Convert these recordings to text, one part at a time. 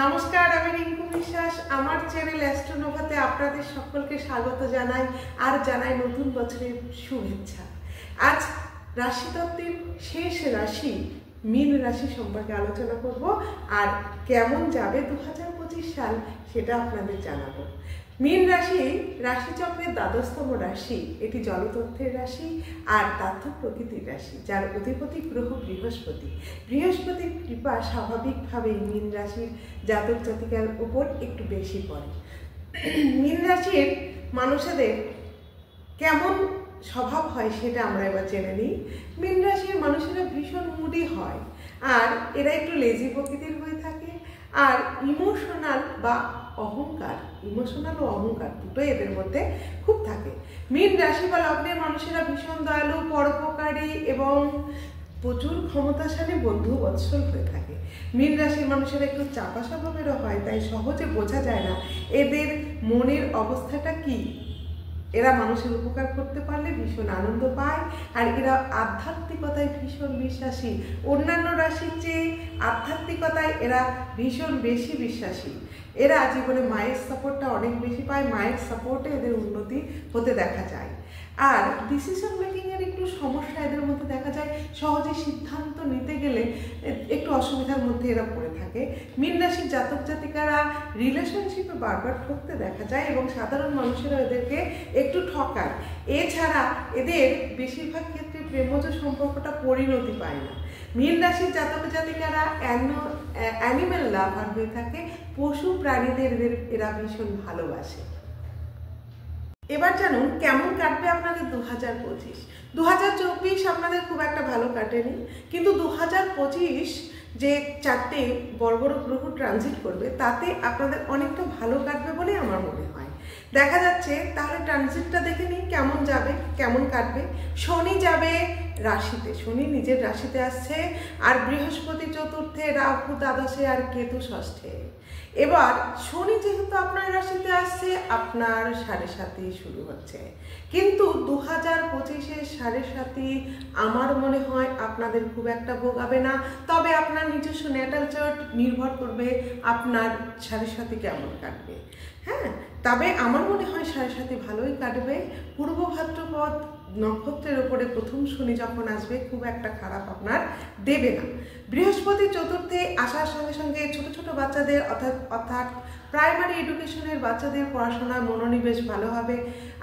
নমস্কার, আমি রিঙ্কু বিশ্বাস। আমার চ্যানেল অ্যাস্ট্রোনোভাতে আপনাদের সকলকে স্বাগত জানাই আর জানাই নতুন বছরের শুভেচ্ছা। আজ রাশিতত্ত্বের শেষ রাশি মীন রাশি সম্পর্কে আলোচনা করব আর কেমন যাবে 2025 সাল সেটা আপনাদের জানাবো। মীন রাশি রাশিচক্রের দ্বাদশতম রাশি। এটি জলতত্ত্বের রাশি আর তাত্ত্ব প্রকৃতির রাশি, যার অধিপতি গ্রহ বৃহস্পতি। বৃহস্পতির কৃপা স্বাভাবিকভাবেই মীন রাশির জাতক জাতিকার উপর একটু বেশি পড়ে। মীন রাশির মানুষদের কেমন স্বভাব হয় সেটা আমরা এবার জেনে নিই। মীন রাশির মানুষেরা ভীষণ মুডি হয় আর এরা একটু লেজি প্রকৃতির হয়ে থাকে। আর ইমোশনাল বা অহংকার, ইমোশনাল ও অহংকার দুটোই এদের মধ্যে খুব থাকে। মীন রাশি বা লগ্নের মানুষেরা ভীষণ দয়ালু, পরোপকারী এবং প্রচুর ক্ষমতাশালী, বন্ধু বৎসল হয়ে থাকে। মীন রাশির মানুষেরা একটু চাপা স্বভাবেরও হয়, তাই সহজে বোঝা যায় না এদের মনের অবস্থাটা কি। এরা মানুষের উপকার করতে পারলে ভীষণ আনন্দ পায় আর এরা আধ্যাত্মিকতায় ভীষণ বিশ্বাসী। অন্যান্য রাশির চেয়ে আধ্যাত্মিকতায় এরা ভীষণ বেশি বিশ্বাসী। এরা জীবনে মায়ের সাপোর্টটা অনেক বেশি পায়, মায়ের সাপোর্টে এদের উন্নতি হতে দেখা যায়। আর ডিসিশন মেকিংয়ের একটু সমস্যা এদের মধ্যে দেখা যায়, সহজে সিদ্ধান্ত নিতে গেলে একটু অসুবিধার মধ্যে এরা পড়ে থাকে। মীন রাশির জাতক জাতিকারা রিলেশনশিপে বারবার ঠকতে দেখা যায় এবং সাধারণ মানুষেরা এদেরকে একটু ঠকায়। এছাড়া এদের বেশিরভাগ ক্ষেত্রে প্রেমজ সম্পর্কটা পরিণতি পায় না। মীন রাশির জাতক জাতিকারা অ্যানিমেল লাভার হয়ে থাকে, পশু প্রাণীদের এরা ভীষণ ভালোবাসে। এবার জানুন কেমন কাটবে আপনাদের 2025। 2024 আপনাদের খুব একটা ভালো কাটেনি, কিন্তু 2025 যে 4টে বড় বড় গ্রহ ট্রানজিট করবে তাতে আপনাদের অনেকটা ভালো কাটবে বলে আমার মনে হয়। দেখা যাচ্ছে, তাহলে ট্রানজিটটা দেখে নিই কেমন যাবে, কেমন কাটবে। শনি যাবে রাশিতে, শনি নিজের রাশিতে আসছে, আর বৃহস্পতি চতুর্থে, রাহু দ্বাদশে আর কেতু ষষ্ঠে। এবার শনি যেহেতু আপনার রাশিতে আসছে, আপনার 7.5 শুরু হচ্ছে, কিন্তু 2025-এর 7.5 আমার মনে হয় আপনাদের খুব একটা ভোগাবে না। তবে আপনার নিজস্ব ন্যাটাল চার্ট নির্ভর করবে আপনার 7.5 কেমন কাটবে। হ্যাঁ, তবে আমার মনে হয় 7.5 ভালোই কাটবে। পূর্ব ভাদ্রপদ নক্ষত্রের ওপরে প্রথম শনি যখন আসবে খুব একটা খারাপ আপনার দেবে না। বৃহস্পতি চতুর্থে আসার সঙ্গে সঙ্গে ছোট ছোট বাচ্চাদের অর্থাৎ প্রাইমারি এডুকেশনের বাচ্চাদের পড়াশোনার মনোনিবেশ ভালো হবে।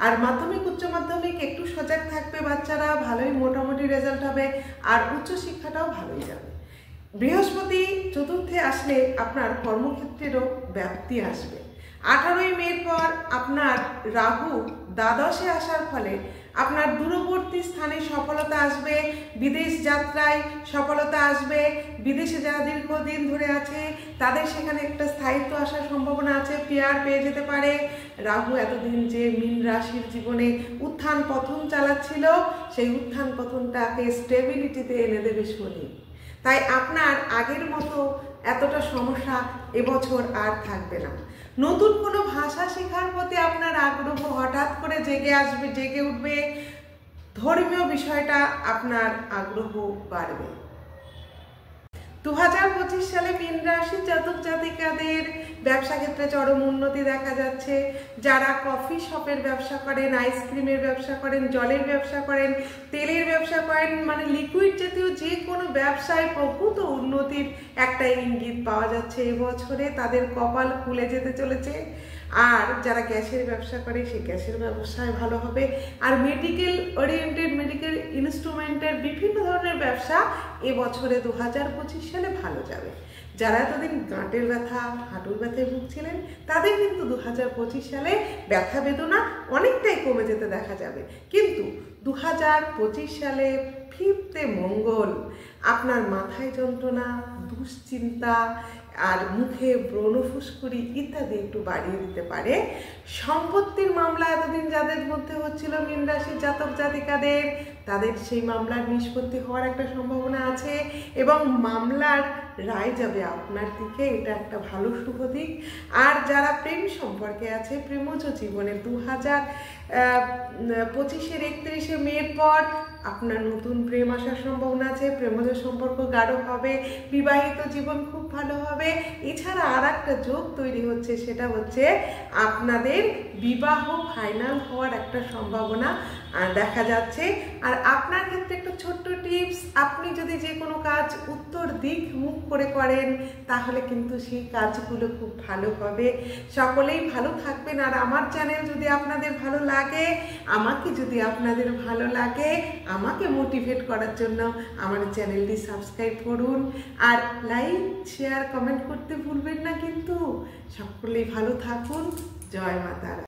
আর মাধ্যমিক উচ্চ মাধ্যমিক একটু সজাগ থাকবে বাচ্চারা, ভালোই মোটামুটি রেজাল্ট হবে, আর উচ্চশিক্ষাটাও ভালোই যাবে। বৃহস্পতি চতুর্থে আসলে আপনার কর্মক্ষেত্রেরও ব্যাপ্তি আসবে। 18ই মের পর আপনার রাহু দ্বাদশে আসার ফলে আপনার দূরবর্তী স্থানে সফলতা আসবে, বিদেশ যাত্রায় সফলতা আসবে। বিদেশে যারা দীর্ঘদিন ধরে আছে তাদের সেখানে একটা স্থায়িত্ব আসার সম্ভাবনা আছে, পেয়ার পেয়ে যেতে পারে। রাহু এতদিন যে মীন রাশির জীবনে উত্থান পতন চালাচ্ছিল, সেই উত্থান পতনটাকে স্টেবিলিটিতে এনে দেবে শনি। তাই আপনার আগের মতো এতটা সমস্যা এবছর আর থাকবে না। নতুন কোনো ভাষা শেখার প্রতি আপনার আগ্রহ হঠাৎ করে জেগে উঠবে। ধর্মীয় বিষয়টা আপনার আগ্রহ বাড়বে। 2025 সালে মীন রাশির জাতক জাতিকাদের ব্যবসা ক্ষেত্রে চরম উন্নতি দেখা যাচ্ছে। যারা কফি শপের ব্যবসা করেন, আইসক্রিমের ব্যবসা করেন, জলের ব্যবসা করেন, তেলের ব্যবসা করেন, মানে লিকুইড জাতীয় যে কোনো ব্যবসায় প্রভূত উন্নতির একটা ইঙ্গিত পাওয়া যাচ্ছে এবছরে। তাদের কপাল খুলে যেতে চলেছে। আর যারা গ্যাসের ব্যবসা করে সেই গ্যাসের ব্যবসায় ভালো হবে। আর মেডিকেল ওরিয়েন্টেড, মেডিকেল ইনস্ট্রুমেন্টের বিভিন্ন ধরনের ব্যবসা এবছরে 2025 সালে ভালো যাবে। যারা এতদিন গাঁটের ব্যথা, হাঁটুর ব্যথায় ভুগছিলেন তাদের কিন্তু 2025 সালে ব্যথা বেদনা অনেকটাই কমে যেতে দেখা যাবে। কিন্তু 2025 সালে 5th মঙ্গল আপনার মাথায় যন্ত্রণা, দুশ্চিন্তা আর মুখে ব্রণ ফুসকুড়ি ইত্যাদি একটু বাড়িয়ে দিতে পারে। সম্পত্তির মামলা এতদিন যাদের মধ্যে হচ্ছিল মীন রাশির জাতক জাতিকাদের, তাদের সেই মামলার নিষ্পত্তি হওয়ার একটা সম্ভাবনা আছে এবং মামলার রায় যাবে আপনার দিকে, এটা একটা ভালো শুভ দিক। আর যারা প্রেম সম্পর্কে আছে, প্রেমজ জীবনে 25-এর 31শে মের পর আপনার নতুন প্রেম আসার সম্ভাবনা আছে, প্রেমজ সম্পর্ক গাঢ় হবে, বিবাহিত জীবন খুব ভালো হবে। এছাড়া আর একটা যোগ তৈরি হচ্ছে, সেটা হচ্ছে আপনাদের বিবাহ ফাইনাল হওয়ার একটা সম্ভাবনা দেখা যাচ্ছে। আর আপনার ক্ষেত্রে একটা ছোট্ট টিপস, আপনি যদি যে কোনো কাজ উত্তর দিক মুখ করে করেন তাহলে কিন্তু সেই কাজগুলো খুব ভালো হবে। সকলেই ভালো থাকবেন। আর আমার চ্যানেল যদি আপনাদের ভালো লাগে, আমাকে যদি আপনাদের ভালো লাগে, আমাকে মোটিভেট করার জন্য আমার চ্যানেলটি সাবস্ক্রাইব করুন আর লাইক শেয়ার কমেন্ট করতে ভুলবেন না কিন্তু। সকলেই ভালো থাকুন। জয় মা তারা।